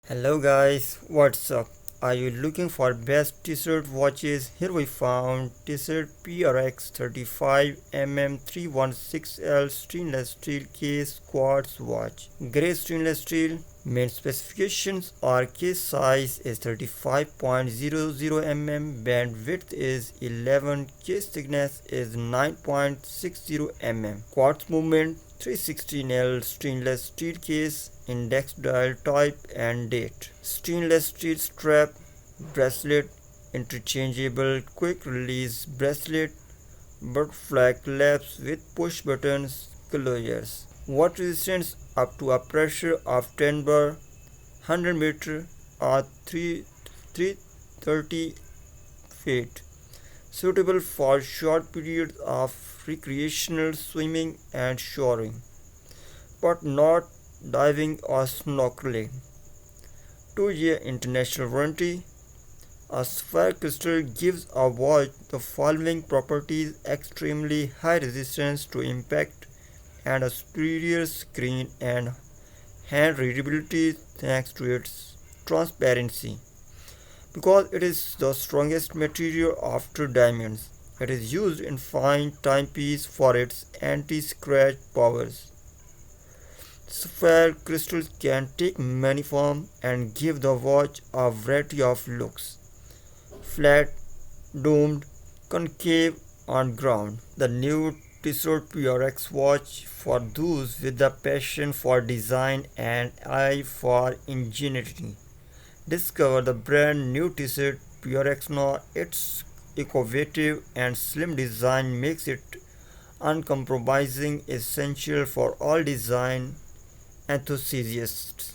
Hello guys, what's up? Are you looking for best Tissot watches? Here we found Tissot PRX 35mm 316L stainless steel case quartz watch. Grey stainless steel. Main specifications are case size is 35.00 band width is 11, case thickness is 9.60 quartz movement 316L stainless steel case, index dial type and date. Stainless steel strap, bracelet, interchangeable quick release bracelet, butterfly clasps with push buttons, closures. Water resistance up to a pressure of 10 bar, 100 meter or 330 feet. Suitable for short periods of recreational swimming and showering, but not diving or snorkeling. 2-year international warranty. A sapphire crystal gives a watch the following properties: extremely high resistance to impact and a superior screen and hand readability thanks to its transparency. Because it is the strongest material after diamonds, it is used in fine timepiece for its anti-scratch powers. Sapphire crystals can take many forms and give the watch a variety of looks: flat, domed, concave, and ground. The new Tissot PRX watch for those with a passion for design and eye for ingenuity. Discover the brand new Tissot PRX now. Its innovative and slim design makes it uncompromising, essential for all design enthusiasts.